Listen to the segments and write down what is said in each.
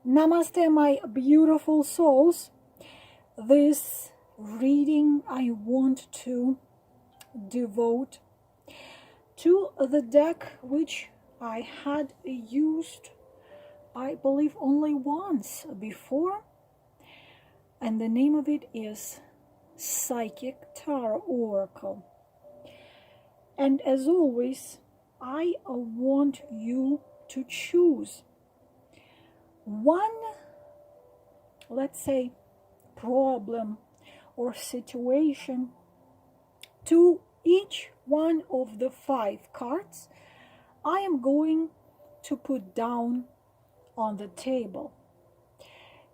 Namaste, my beautiful souls. This reading I want to devote to the deck which I had used, I believe, only once before, and the name of it is Psychic Tarot Oracle. And as always, I want you to choose one, let's say, problem or situation to each one of the 5 cards I am going to put down on the table.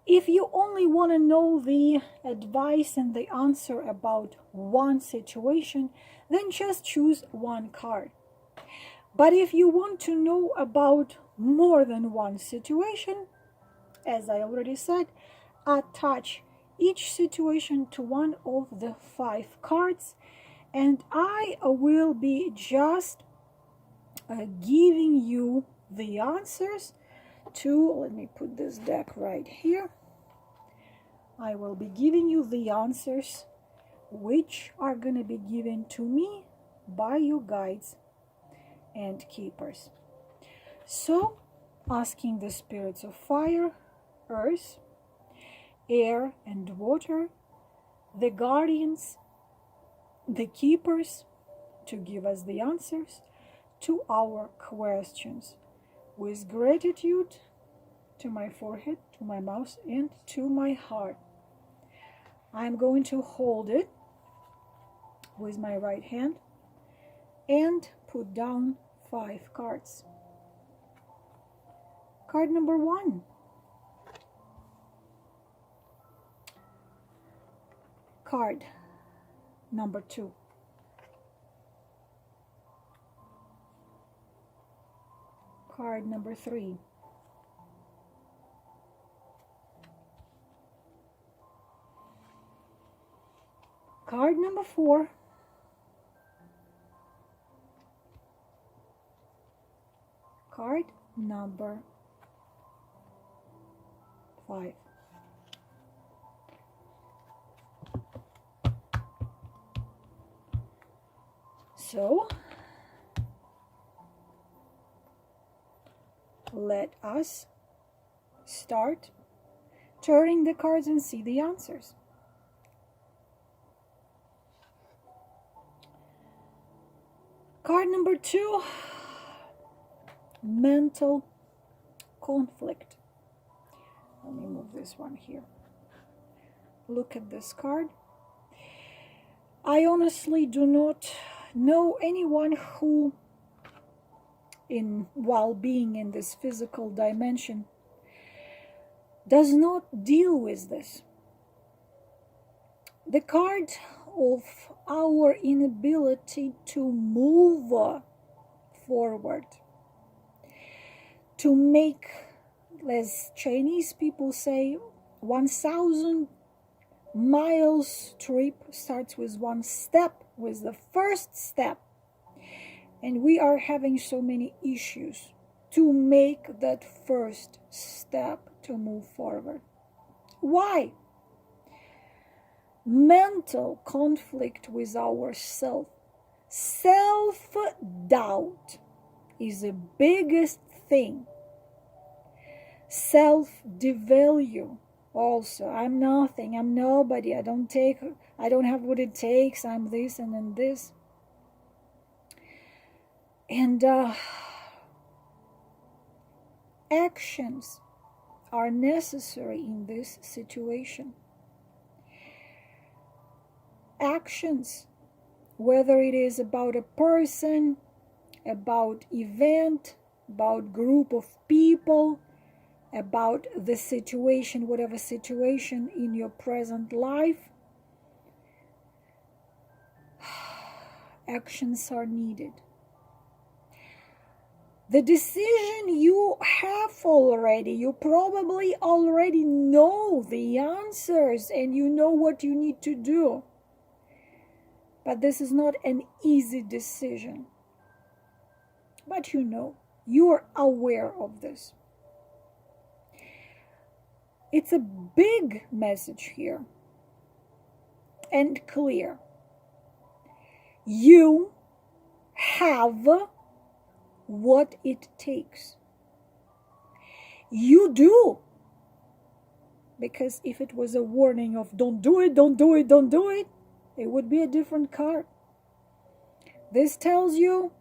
If you only want to know the advice and the answer about one situation, then just choose one card. But if you want to know about more than one situation, as I already said, attach each situation to one of the 5 cards, and I will be just giving you the answers to, let me put this deck right here. I will be giving you the answers which are going to be given to me by your guides and keepers. So, asking the spirits of fire, earth, air, and water, the guardians, the keepers, to give us the answers to our questions, with gratitude to my forehead, to my mouth, and to my heart. I'm going to hold it with my right hand and put down 5 cards. Card number 1. Card number 2. Card number 3. Card number 4. Card number 5. So, let us start turning the cards and see the answers. Card number 2, mental conflict. Let me move this one here. Look at this card. I honestly do not know anyone who, while being in this physical dimension, does not deal with this. The card of our inability to move forward, to make, as Chinese people say, 1,000 miles trip starts with one step, with the first step. And we are having so many issues to make that first step to move forward. Why? Mental conflict with ourself. Self-doubt is the biggest thing. Self-devalue also. I'm nothing, I'm nobody, I don't have what it takes, I'm this and then this. And actions are necessary in this situation. Actions, whether it is about a person, about event, about group of people, about the situation, whatever situation in your present life, actions are needed. The decision you have already, you probably already know the answers and you know what you need to do. But this is not an easy decision. But you know, you are aware of this. It's a big message here and clear. You have what it takes. You do. Because if it was a warning of don't do it, don't do it, don't do it, it would be a different card. This tells you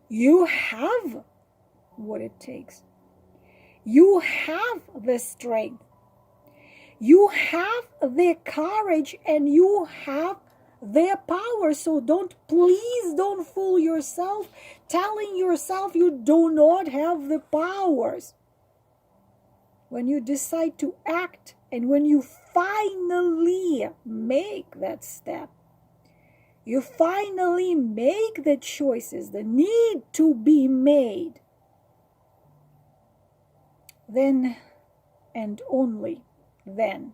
you have what it takes. You have the strength. You have the courage and you have the power. So please don't fool yourself telling yourself you do not have the powers. When you decide to act and when you finally make that step, you finally make the choices that need to be made, then and only then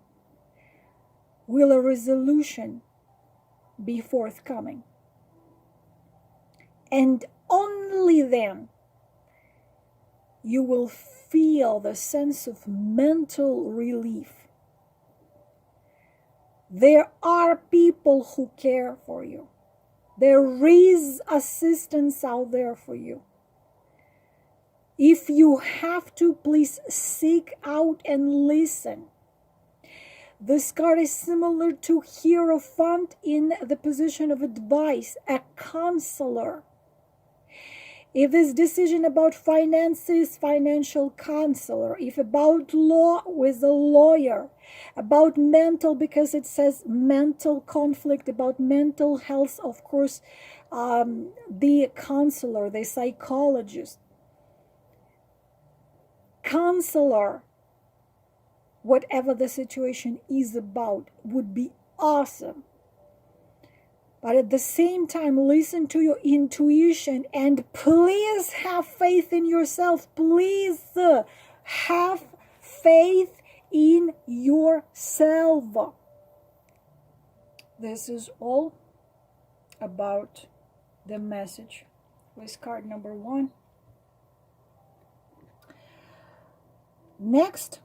will a resolution be forthcoming. And only then you will feel the sense of mental relief. There are people who care for you. There is assistance out there for you. If you have to, please seek out and listen. This card is similar to Hierophant in the position of advice, a counselor. If this decision about finances, financial counselor. If about law, with a lawyer. About mental, because it says mental conflict, about mental health, of course, the counselor, the psychologist. Counselor, whatever the situation is about, would be awesome. But at the same time, listen to your intuition and please have faith in yourself. Please have faith in yourself. This is all about the message with card number 1. Next,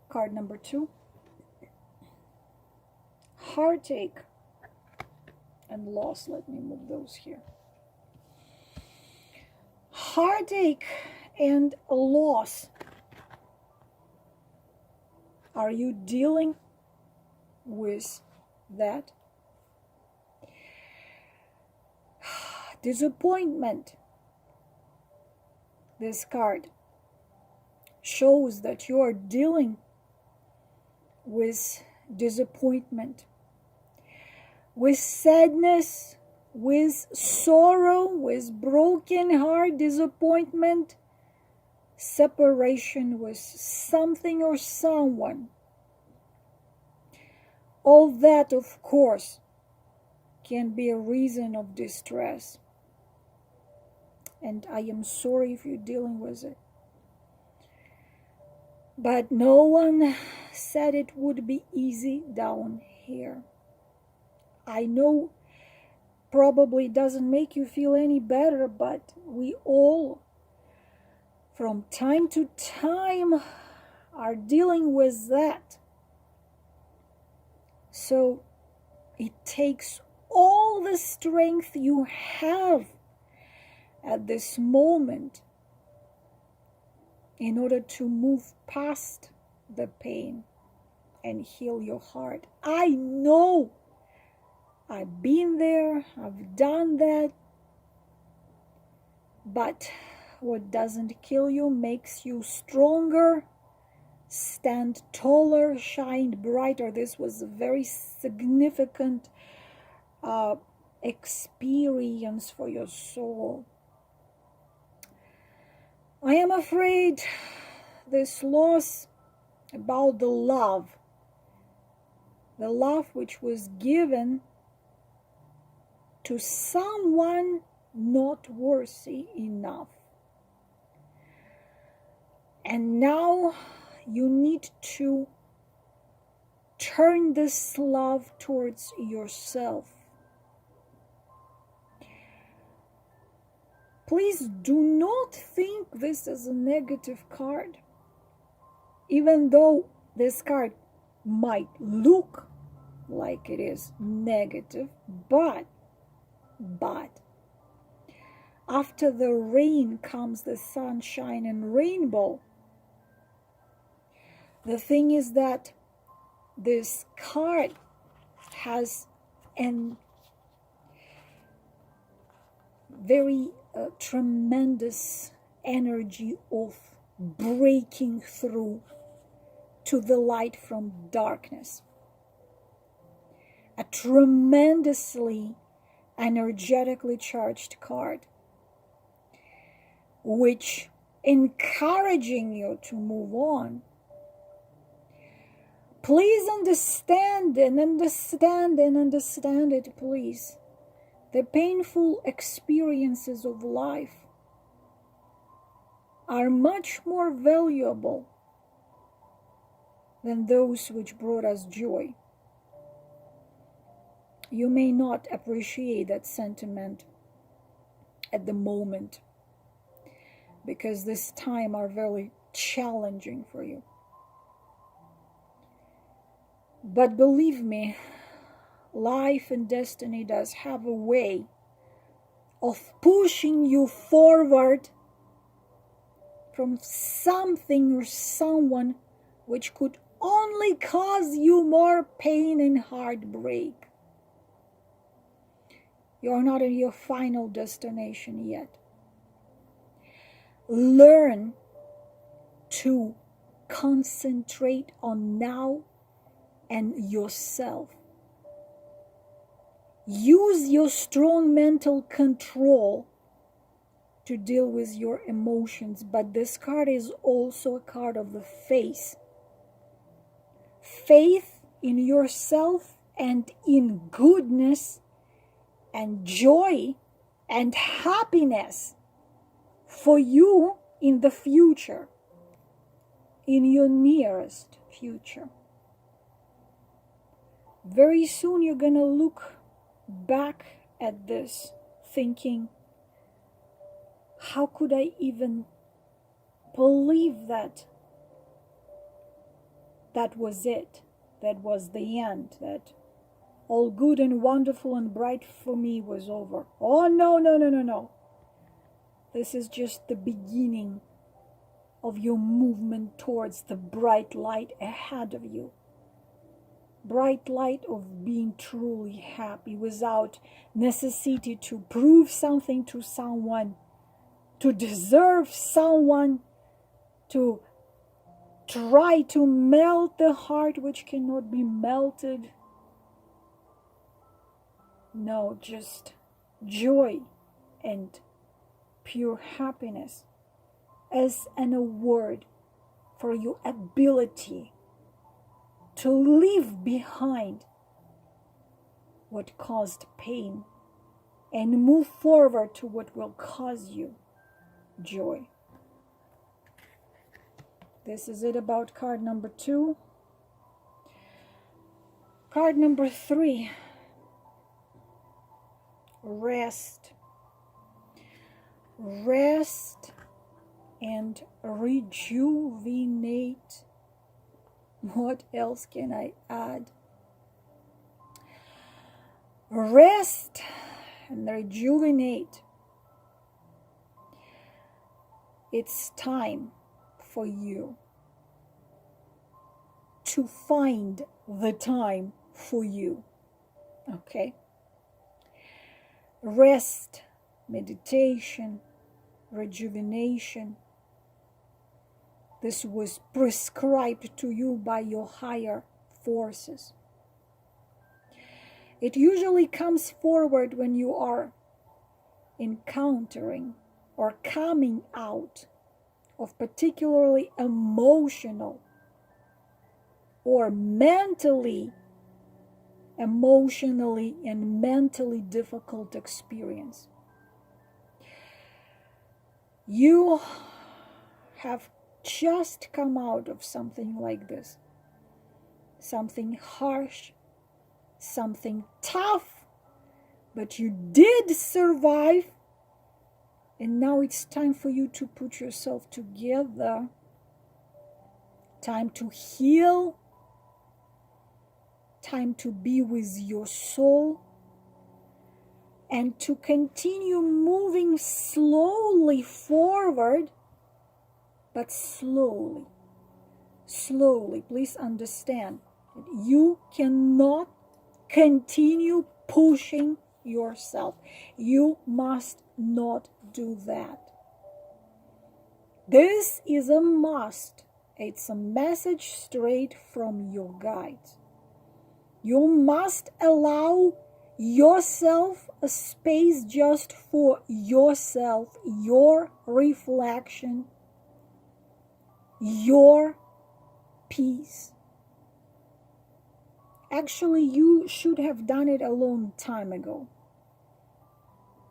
card number 2. Heartache and loss. Let me move those here. Heartache and loss. Are you dealing with that? Disappointment. This card shows that you are dealing with disappointment, with sadness, with sorrow, with broken heart, disappointment, separation with something or someone. All that, of course, can be a reason of distress. And I am sorry if you're dealing with it. But no one said it would be easy down here. I know probably doesn't make you feel any better, but we all, from time to time, are dealing with that. So it takes all the strength you have at this moment in order to move past the pain and heal your heart. I know. I've been there. I've done that. But what doesn't kill you makes you stronger, stand taller, shine brighter. This was a very significant experience for your soul. I am afraid this loss about the love which was given to someone not worthy enough. And now you need to turn this love towards yourself. Please do not think this is a negative card. even though this card might look like it is negative, but after the rain comes the sunshine and rainbow. The thing is that this card has an very tremendous energy of breaking through to the light from darkness. A tremendously energetically charged card, which encouraging you to move on. Please understand it, please. The painful experiences of life are much more valuable than those which brought us joy. You may not appreciate that sentiment at the moment, because this time are very challenging for you. But believe me, life and destiny does have a way of pushing you forward from something or someone which could only cause you more pain and heartbreak. You're not in your final destination yet. Learn to concentrate on now and yourself. Use your strong mental control to deal with your emotions, but this card is also a card of the faith. Faith in yourself and in goodness and joy and happiness for you in the future, in your nearest future. Very soon you're going to look back at this thinking, how could I even believe that that was it, that was the end, that all good and wonderful and bright for me was over. Oh, no. This is just the beginning of your movement towards the bright light ahead of you. Bright light of being truly happy without necessity to prove something to someone, to deserve someone, to try to melt the heart which cannot be melted. No, just joy and pure happiness as an award for your ability to leave behind what caused pain and move forward to what will cause you joy. This is it about card number 2. Card number 3. Rest. Rest and rejuvenate. What else can I add? Rest and rejuvenate. It's time for you to find the time for you. Okay? Rest, meditation, rejuvenation. This was prescribed to you by your higher forces. It usually comes forward when you are encountering or coming out of particularly emotional or emotionally and mentally difficult experience. You have just come out of something like this. Something harsh, something tough, but you did survive. And now it's time for you to put yourself together, time to heal, time to be with your soul, and to continue moving slowly forward, but slowly, slowly. Please understand that you cannot continue pushing yourself. You must not do that. This is a must. It's a message straight from your guides. You must allow yourself a space just for yourself, your reflection, your peace. Actually, you should have done it a long time ago.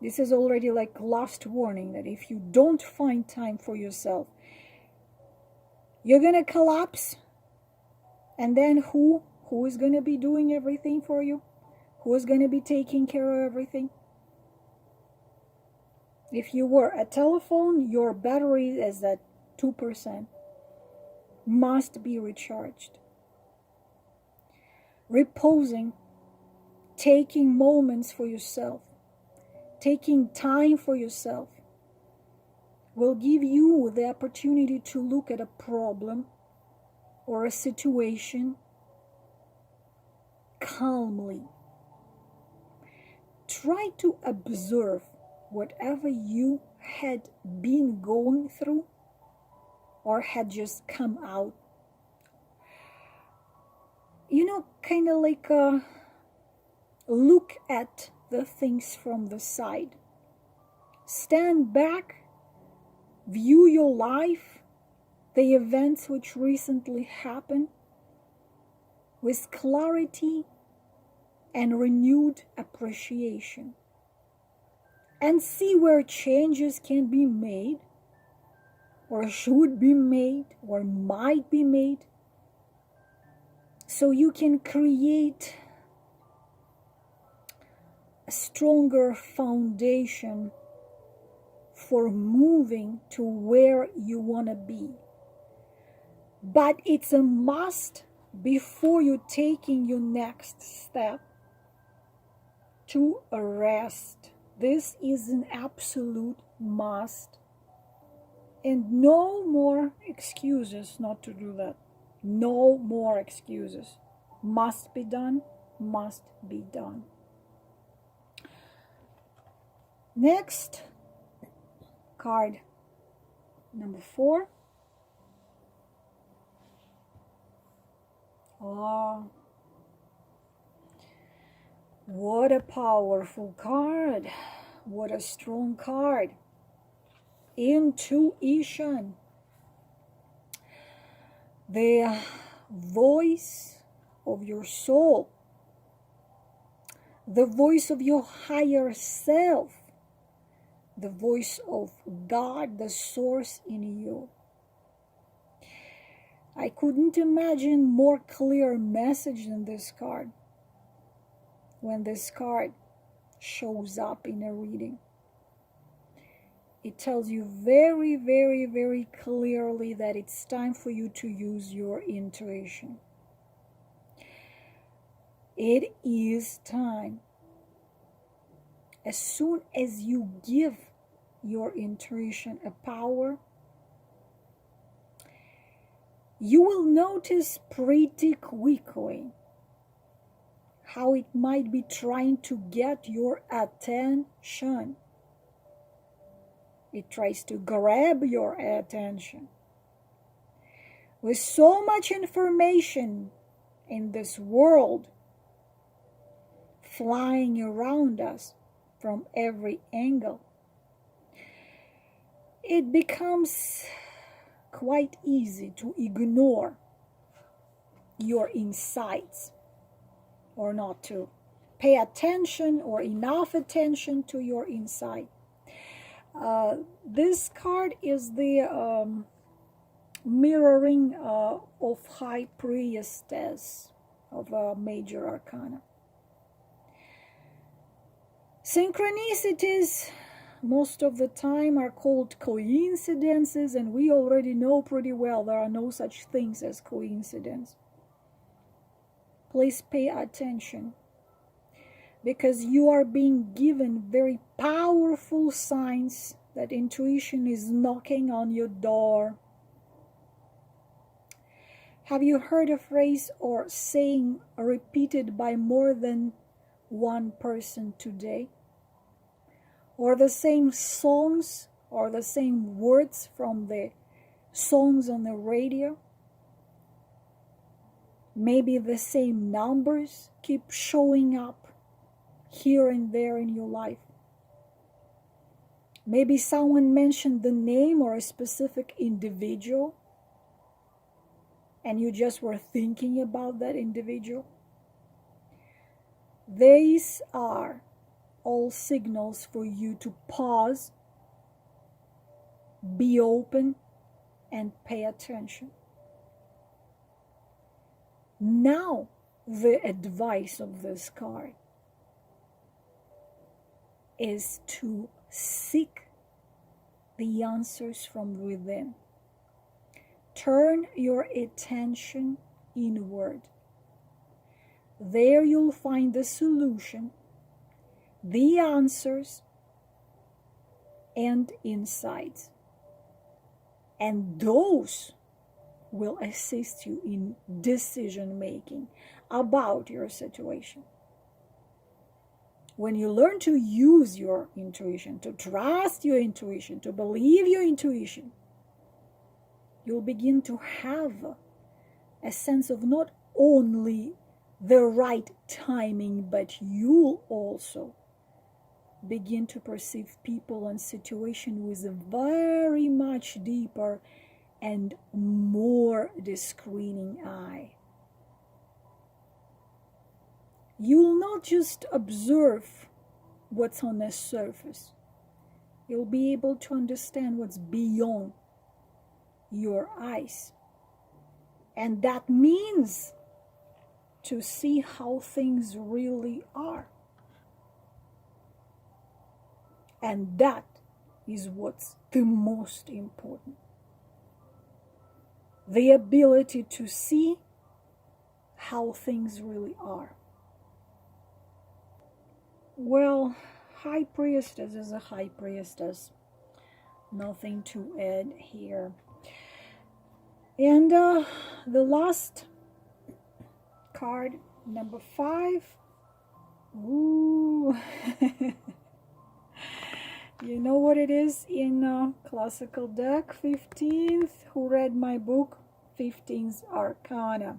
This is already like last warning that if you don't find time for yourself, you're gonna collapse. And then who is gonna be doing everything for you? Who is gonna be taking care of everything? If you were a telephone, your battery is at 2%. Must be recharged. Reposing, taking moments for yourself, taking time for yourself will give you the opportunity to look at a problem or a situation calmly. Try to observe whatever you had been going through or had just come out. You know, kind of like look at the things from the side. Stand back, view your life, the events which recently happened, with clarity and renewed appreciation. And see where changes can be made, or should be made, or might be made, so you can create a stronger foundation for moving to where you want to be. But it's a must before you taking your next step to rest. This is an absolute must. And no more excuses not to do that. No more excuses. Must be done, must be done. Next card, number 4. Oh, what a powerful card. What a strong card. Intuition. The voice of your soul. The voice of your higher self. The voice of God, the source in you. I couldn't imagine more clear message than this card. When this card shows up in a reading, it tells you very, very, very clearly that it's time for you to use your intuition. It is time. As soon as you give your intuition a power, you will notice pretty quickly how it might be trying to get your attention. It tries to grab your attention. With so much information in this world flying around us from every angle, it becomes quite easy to ignore your insights or not to pay attention or enough attention to your insight. This card is the mirroring of High Priestess of a major arcana. Synchronicities most of the time are called coincidences, and we already know pretty well there are no such things as coincidence. Please pay attention, because you are being given very powerful signs that intuition is knocking on your door. Have you heard a phrase or saying repeated by more than one person today? Or the same songs or the same words from the songs on the radio? Maybe the same numbers keep showing up here and there in your life. Maybe someone mentioned the name or a specific individual, and you just were thinking about that individual. These are all signals for you to pause, be open, and pay attention. Now, the advice of this card is to seek the answers from within. Turn your attention inward. There you'll find the solution, the answers, and insights. And those will assist you in decision making about your situation. When you learn to use your intuition, to trust your intuition, to believe your intuition, you'll begin to have a sense of not only the right timing, but you'll also begin to perceive people and situations with a very much deeper and more discerning eye. You'll not just observe what's on the surface. You'll be able to understand what's beyond your eyes. And that means to see how things really are. And that is what's the most important. The ability to see how things really are. Well, High Priestess is a High Priestess. Nothing to add here. And the last card, number 5. Ooh. You know what it is in classical deck, 15th? Who read my book, 15th Arcana?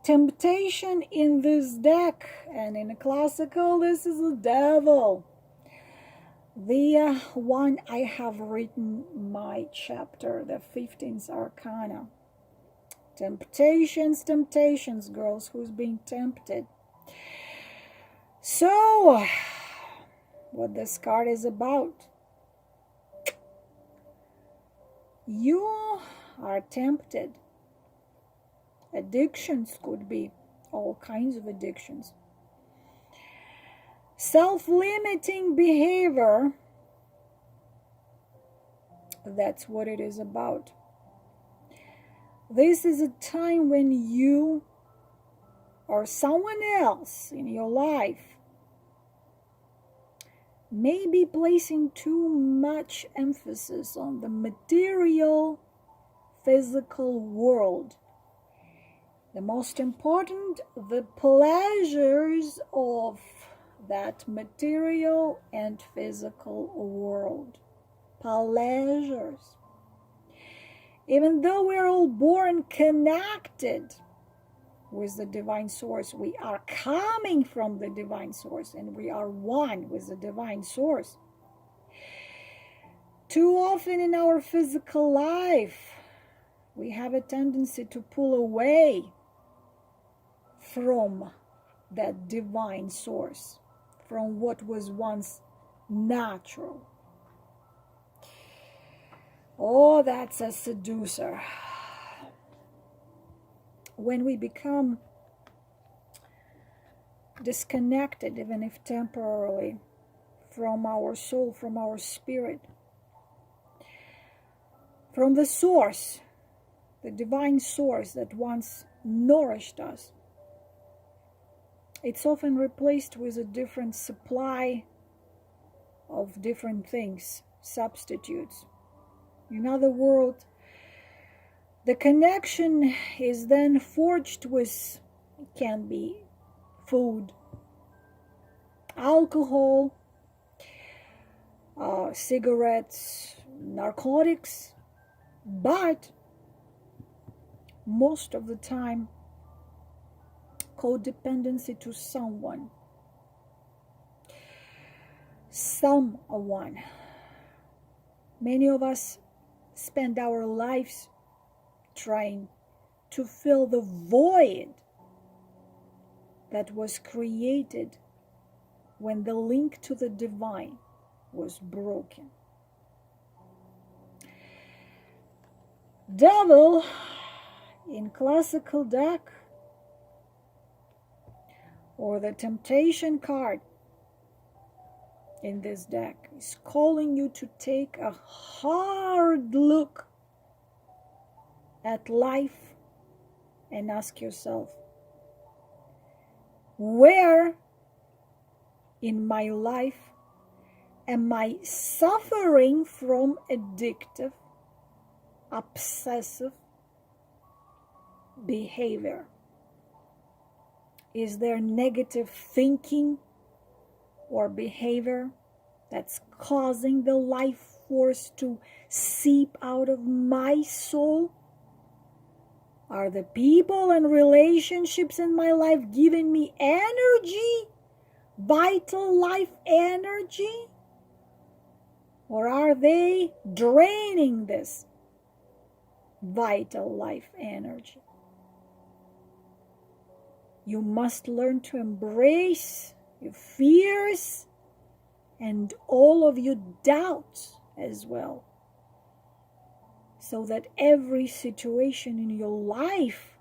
Temptation in this deck, and in classical, this is the devil. The one I have written my chapter, the 15th Arcana. Temptations, temptations, girls, who's being tempted? So, what this card is about. You are tempted. Addictions could be all kinds of addictions. Self-limiting behavior, that's what it is about. This is a time when you or someone else in your life may be placing too much emphasis on the material, physical world. The most important, the pleasures of that material and physical world. Pleasures. Even though we're all born connected with the divine source, we are coming from the divine source, and we are one with the divine source. Too often in our physical life, we have a tendency to pull away from that divine source, from what was once natural. Oh, that's a seducer. When we become disconnected, even if temporarily, from our soul, from our spirit, from the source, the divine source that once nourished us. It's often replaced with a different supply of different things, substitutes. In other words, the connection is then forged with, it can be food, alcohol, cigarettes, narcotics, but most of the time, codependency to someone. Many of us spend our lives trying to fill the void that was created when the link to the divine was broken. Devil in classical deck, or the temptation card in this deck, is calling you to take a hard look at life and ask yourself, where in my life am I suffering from addictive, obsessive behavior? Is there negative thinking or behavior that's causing the life force to seep out of my soul? Are the people and relationships in my life giving me energy, vital life energy? Or are they draining this vital life energy? You must learn to embrace your fears and all of your doubts as well, so that every situation in your life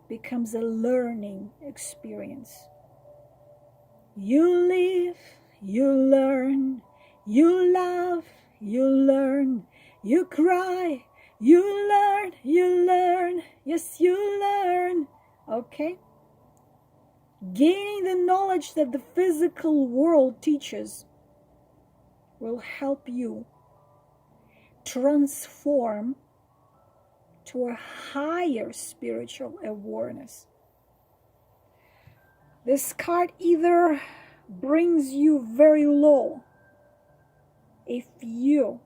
becomes a learning experience. You live, you learn, you laugh, you learn, you cry, you learn, yes, you learn. Okay? Gaining the knowledge that the physical world teaches will help you transform to a higher spiritual awareness. This card either brings you very low if you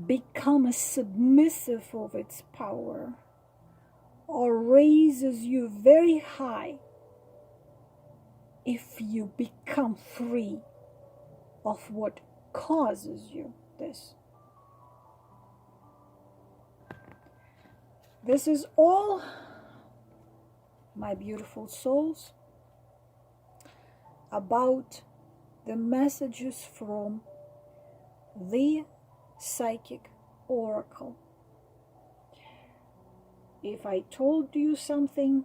become a submissive of its power, or raises you very high if you become free of what causes you this. This is all, my beautiful souls, about the messages from the psychic oracle. If I told you something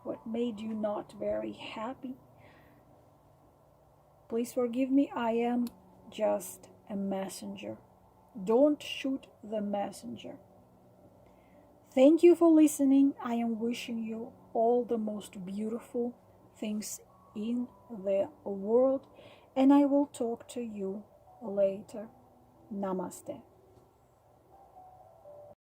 what made you not very happy, please forgive me. I am just a messenger. Don't shoot the messenger. Thank you for listening. I am wishing you all the most beautiful things in the world, and I will talk to you later. Namaste.